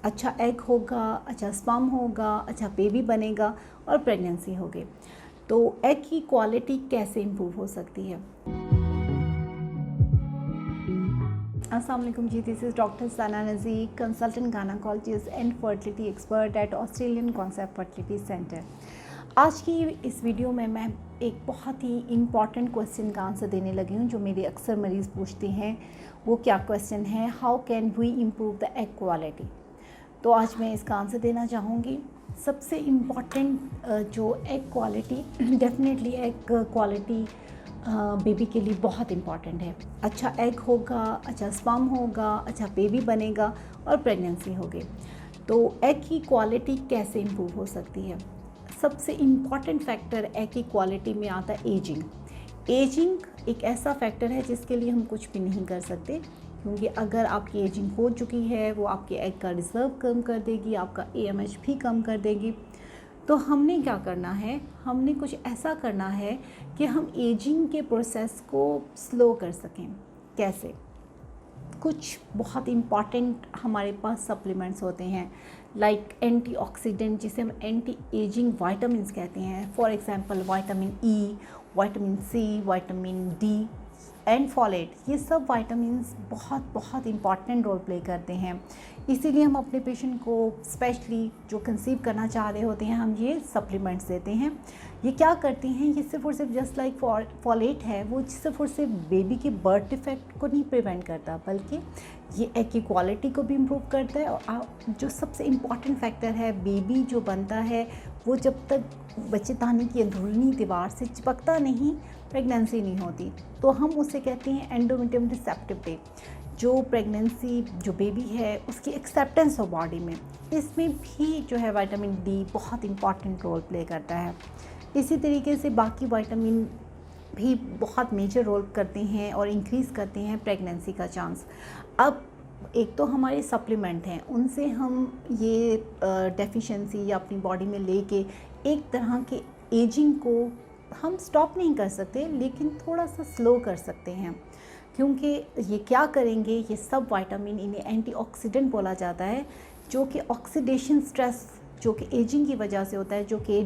अच्छा एग होगा, अच्छा स्पर्म होगा, अच्छा बेबी बनेगा और प्रेगनेंसी होगी। तो एग की क्वालिटी कैसे इम्प्रूव हो सकती है? अस्सलाम वालेकुम जी, this is doctor Sana Nazir, consultant gynaecologist and fertility expert at Australian concept fertility centre. आज की इस वीडियो में मैं एक बहुत ही इम्पॉर्टेंट क्वेश्चन का आंसर देने लगी हूँ जो मेरे अक्सर मरीज़ पूछते हैं। वो क्या क्वेश्चन है? How can we improve the egg quality? तो आज मैं इसका आंसर देना चाहूँगी। सबसे इम्पॉर्टेंट जो egg quality definitely egg quality baby के लिए बहुत इम्पॉर्टेंट है। अच्छा एग होगा, अच्छा स्पर्म होगा, अच्छा बेबी बनेगा और प्रेगनेंसी होगी। तो एग की क्वालिटी कैसे इम्प्रूव हो सकती है? सबसे इम्पॉर्टेंट फैक्टर एग की क्वालिटी में आता है एजिंग। एजिंग एक ऐसा फैक्टर है जिसके लिए हम कुछ भी नहीं कर सकते, क्योंकि अगर आपकी एजिंग हो चुकी है वो आपके एग का रिज़र्व कम कर देगी, आपका AMH भी कम कर देगी। तो हमने क्या करना है? हमने कुछ ऐसा करना है कि हम एजिंग के प्रोसेस को स्लो कर सकें। कैसे? कुछ बहुत इम्पॉर्टेंट हमारे पास सप्लीमेंट्स होते हैं, लाइक एंटीऑक्सीडेंट, जिसे हम एंटी एजिंग वाइटामिन कहते हैं। For example vitamin E, vitamin C, vitamin D and folate. ये सब वाइटामिन्स बहुत बहुत इम्पॉर्टेंट रोल प्ले करते हैं। इसीलिए हम अपने पेशेंट को, स्पेशली जो कंसीव करना चाह रहे होते हैं, हम ये सप्लीमेंट्स देते हैं। ये क्या करती हैं? ये सिर्फ और सिर्फ जस्ट लाइक फॉलेट है, वो सिर्फ और सिर्फ बेबी के बर्थ डिफेक्ट को नहीं प्रिवेंट करता, बल्कि ये एग की क्वालिटी को भी इम्प्रूव करता है। और जो सबसे इम्पॉर्टेंट फैक्टर है, बेबी जो बनता है वो जब तक बच्चेदानी की अंदरूनी दीवार से चिपकता नहीं, प्रेगनेंसी नहीं होती। तो हम उसे कहते हैं एंडोमेट्रियम रिसेप्टिव डे, जो प्रेगनेंसी जो बेबी है उसकी एक्सेप्टेंस ऑफ बॉडी में। इसमें भी जो है विटामिन D बहुत इम्पॉर्टेंट रोल प्ले करता है। इसी तरीके से बाकी विटामिन भी बहुत मेजर रोल करते हैं और इंक्रीज़ करते हैं प्रेगनेंसी का चांस। अब एक तो हमारे सप्लीमेंट हैं, उनसे हम ये डेफिशिएंसी या अपनी बॉडी में लेके एक तरह के एजिंग को हम स्टॉप नहीं कर सकते, लेकिन थोड़ा सा स्लो कर सकते हैं। क्योंकि ये क्या करेंगे, ये सब विटामिन, इन्हें एंटीऑक्सीडेंट बोला जाता है, जो कि ऑक्सीडेशन स्ट्रेस जो कि एजिंग की वजह से होता है, जो कि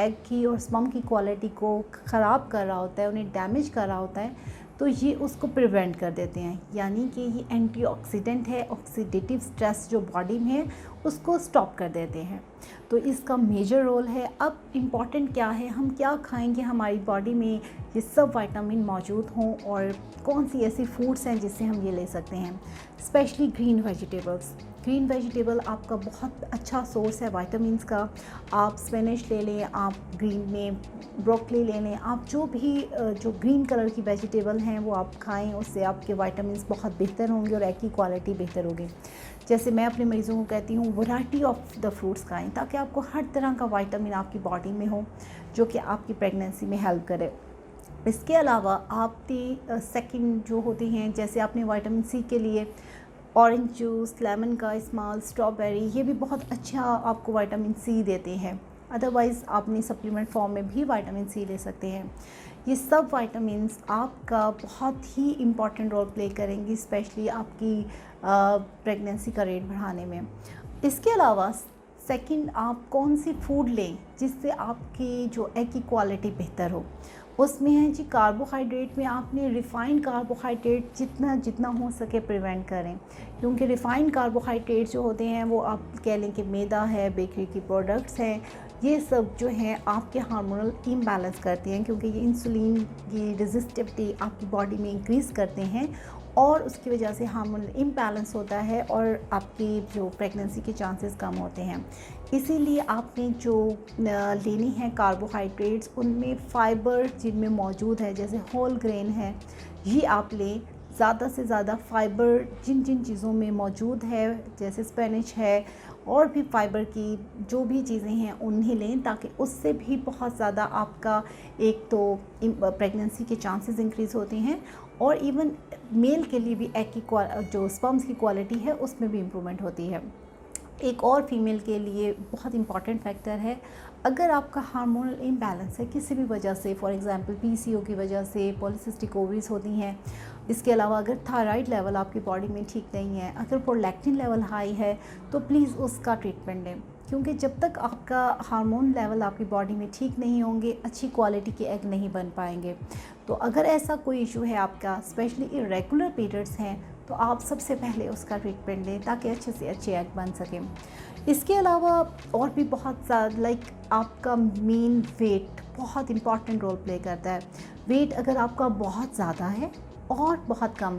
एग की और स्पर्म की क्वालिटी को ख़राब कर रहा होता है, उन्हें डैमेज कर रहा होता है, तो ये उसको प्रिवेंट कर देते हैं। यानी कि ये एंटीऑक्सीडेंट है, ऑक्सीडेटिव स्ट्रेस जो बॉडी में है उसको स्टॉप कर देते हैं। तो इसका मेजर रोल है। अब इम्पॉर्टेंट क्या है, हम क्या खाएंगे हमारी बॉडी में ये सब विटामिन मौजूद हों, और कौन सी ऐसी फूड्स हैं जिससे हम ये ले सकते हैं। Specially green vegetables. Green vegetable आपका बहुत अच्छा सोर्स है विटामिन्स का। आप स्पिनच ले लें, आप ग्रीन में ब्रोकली ले लें, आप जो भी जो ग्रीन कलर की वेजिटेबल हैं वो आप खाएं, उससे आपके विटामिन्स बहुत बेहतर होंगे और एग की क्वालिटी बेहतर होगी। जैसे मैं अपने मरीज़ों को कहती हूँ, वैरायटी ऑफ द फ्रूट्स खाएं, ताकि आपको हर तरह का विटामिन आपकी बॉडी में हो, जो कि आपकी प्रेगनेंसी में हेल्प करे। इसके अलावा आपकी सेकंड जो होती हैं, जैसे आपने विटामिन C के लिए ऑरेंज जूस, लेमन का इस्तेमाल, स्ट्रॉबेरी, ये भी बहुत अच्छा आपको विटामिन C देते हैं। अदरवाइज़ आपने सप्लीमेंट फॉर्म में भी विटामिन C ले सकते हैं। ये सब विटामिन्स आपका बहुत ही इम्पॉर्टेंट रोल प्ले करेंगी, स्पेशली आपकी प्रेगनेंसी का रेट बढ़ाने में। इसके अलावा सेकंड, आप कौन सी फूड लें जिससे आपकी जो एग की क्वालिटी बेहतर हो। उसमें है जी कार्बोहाइड्रेट में आपने रिफ़ाइंड कार्बोहाइड्रेट जितना हो सके प्रिवेंट करें, क्योंकि रिफ़ाइंड कार्बोहाइड्रेट जो होते हैं वो आप कह लें कि मैदा है, बेकरी की प्रोडक्ट्स हैं, ये सब जो हैं आपके हार्मोनल इम्बैलेंस करते हैं, क्योंकि ये इंसुलिन की रेजिस्टिविटी आपकी बॉडी में इंक्रीज़ करते हैं और उसकी वजह से हार्मोनल इम्बैलेंस होता है और आपकी जो प्रेगनेंसी के चांसेस कम होते हैं। इसीलिए आपने जो लेनी है कार्बोहाइड्रेट्स, उनमें फ़ाइबर जिनमें मौजूद है, जैसे होल ग्रेन है, ये आप लें। ज़्यादा से ज़्यादा फ़ाइबर जिन जिन चीज़ों में मौजूद है, जैसे स्पिनच है और भी फ़ाइबर की जो भी चीज़ें हैं उन्हें लें, ताकि उससे भी बहुत ज़्यादा आपका एक तो प्रेगनेंसी के चांसेस इंक्रीज़ होते हैं, और इवन मेल के लिए भी एग की जो स्पर्म्स की क्वालिटी है उसमें भी इम्प्रूवमेंट होती है। एक और फीमेल के लिए बहुत इम्पॉर्टेंट फैक्टर है, अगर आपका हार्मोनल इम्बैलेंस है किसी भी वजह से, फॉर एग्जांपल PCO की वजह से, पॉलीसिस्टिक ओवरीज होती हैं, इसके अलावा अगर थायराइड लेवल आपकी बॉडी में ठीक नहीं है, अगर प्रोलैक्टिन लेवल हाई है, तो प्लीज़ उसका ट्रीटमेंट लें, क्योंकि जब तक आपका हार्मोन लेवल आपकी बॉडी में ठीक नहीं होंगे, अच्छी क्वालिटी के एग नहीं बन पाएंगे। तो अगर ऐसा कोई इशू है आपका, स्पेशली इरेगुलर पीरियड्स हैं, तो आप सबसे पहले उसका ट्रीटमेंट लें ताकि अच्छे से अच्छे एग बन सकें। इसके अलावा और भी बहुत ज़्यादा आपका मेन वेट बहुत इम्पॉर्टेंट रोल प्ले करता है। वेट अगर आपका बहुत ज़्यादा है और बहुत कम,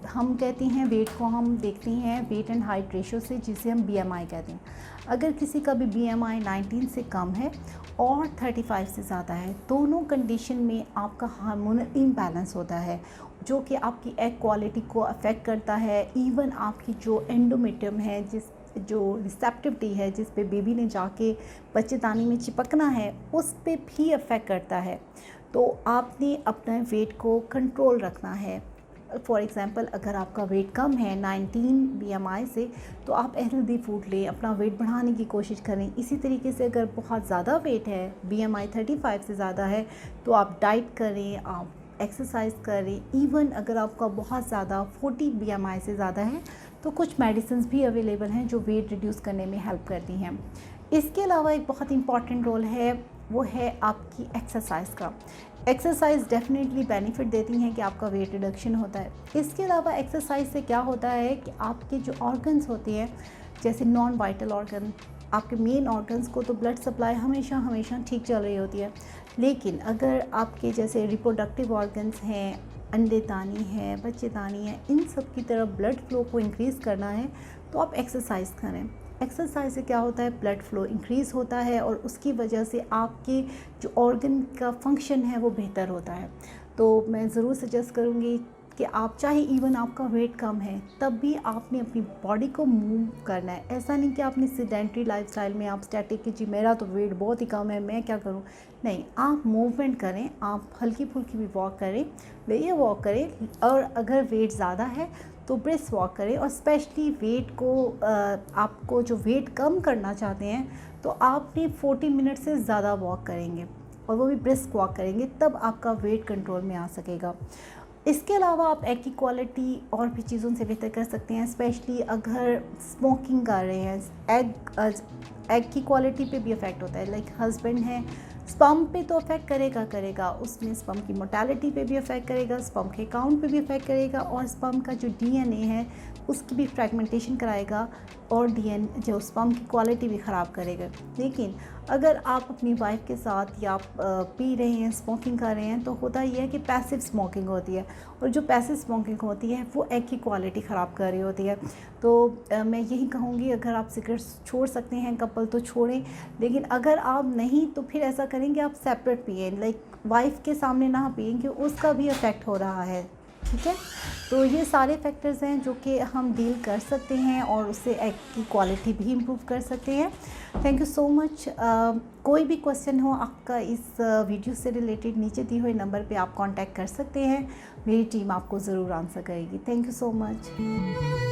हम कहते हैं वेट को हम देखते हैं वेट एंड हाइट रेशो से, जिसे हम BMI कहते हैं। अगर किसी का भी BMI 19 से कम है और 35 से ज़्यादा है, दोनों कंडीशन में आपका हार्मोनल इम्बैलेंस होता है, जो कि आपकी एग क्वालिटी को अफेक्ट करता है। इवन आपकी जो एंडोमेट्रियम है, जो रिसेप्टिविटी है, जिस पे बेबी ने जाके बच्चेदानी में चिपकना है, उस पे भी अफेक्ट करता है। तो आपने अपना वेट को कंट्रोल रखना है। फॉर एग्ज़ाम्पल, अगर आपका वेट कम है 19 BMI से, तो आप हेल्दी फूड लें, अपना वेट बढ़ाने की कोशिश करें। इसी तरीके से अगर बहुत ज़्यादा वेट है, BMI 35 से ज़्यादा है, तो आप डाइट करें, आप एक्सरसाइज करें। इवन अगर आपका बहुत ज़्यादा 40 BMI से ज़्यादा है, तो कुछ मेडिसिन्स भी अवेलेबल हैं जो वेट रिड्यूस करने में हेल्प करती हैं। इसके अलावा एक बहुत इंपॉर्टेंट रोल है, वो है आपकी एक्सरसाइज का। एक्सरसाइज डेफिनेटली बेनिफिट देती हैं कि आपका वेट रिडक्शन होता है। इसके अलावा एक्सरसाइज से क्या होता है कि आपके जो ऑर्गन्स होते हैं, जैसे नॉन वाइटल ऑर्गन, आपके मेन ऑर्गन्स को तो ब्लड सप्लाई हमेशा ठीक चल रही होती है, लेकिन अगर आपके जैसे रिप्रोडक्टिव ऑर्गन्स हैं, अंडेदानी है, बच्चेदानी है, इन सब की तरफ ब्लड फ्लो को इंक्रीज़ करना है, तो आप एक्सरसाइज करें। एक्सरसाइज से क्या होता है, ब्लड फ्लो इंक्रीज़ होता है और उसकी वजह से आपके जो ऑर्गन का फंक्शन है वो बेहतर होता है। तो मैं ज़रूर सजेस्ट करूँगी कि आप चाहे इवन आपका वेट कम है, तब भी आपने अपनी बॉडी को मूव करना है। ऐसा नहीं कि आपने सेडेंटरी लाइफस्टाइल में आप स्टैटिक कि जी मेरा तो वेट बहुत ही कम है, मैं क्या करूं। नहीं, आप मूवमेंट करें, आप हल्की फुल्की भी वॉक करें, ये वॉक करें। और अगर वेट ज़्यादा है तो ब्रिस्क वॉक करें। और स्पेशली वेट को आपको जो वेट कम करना चाहते हैं, तो आपने 40 मिनट से ज़्यादा वॉक करेंगे और वो भी ब्रिस्क वॉक करेंगे, तब आपका वेट कंट्रोल में आ सकेगा। इसके अलावा आप एग की क्वालिटी और भी चीज़ों से बेहतर कर सकते हैं, स्पेशली अगर स्मोकिंग कर रहे हैं। एग की क्वालिटी पे भी इफ़ेक्ट होता है। हस्बैंड है, स्पर्म पे तो अफेक्ट करेगा, उसमें स्पर्म की मोर्टेलिटी पे भी अफेक्ट करेगा, स्पर्म के काउंट पे भी अफेक्ट करेगा, और स्पर्म का जो DNA है उसकी भी फ्रेगमेंटेशन कराएगा, और जो स्पर्म की क्वालिटी भी ख़राब करेगा। लेकिन अगर आप अपनी वाइफ के साथ या आप पी रहे हैं, स्मोकिंग कर रहे हैं, तो होता यह है कि पैसिव स्मोकिंग होती है, और जो पैसिव स्मोकिंग होती है वो एग की क्वालिटी ख़राब कर रही होती है। तो मैं यही कहूँगी, अगर आप सिगरेट छोड़ सकते हैं कपल तो छोड़ें, लेकिन अगर आप नहीं तो फिर ऐसा करें कि आप सेपरेट पिएं, वाइफ के सामने ना पिएं कि उसका भी इफ़ेक्ट हो रहा है। ठीक है, तो ये सारे फैक्टर्स हैं जो कि हम डील कर सकते हैं और उससे एग की क्वालिटी भी इम्प्रूव कर सकते हैं। Thank you so much. कोई भी क्वेश्चन हो आपका इस वीडियो से रिलेटेड, नीचे दिए हुए नंबर पे आप कांटेक्ट कर सकते हैं। मेरी टीम आपको ज़रूर आंसर करेगी। Thank you so much.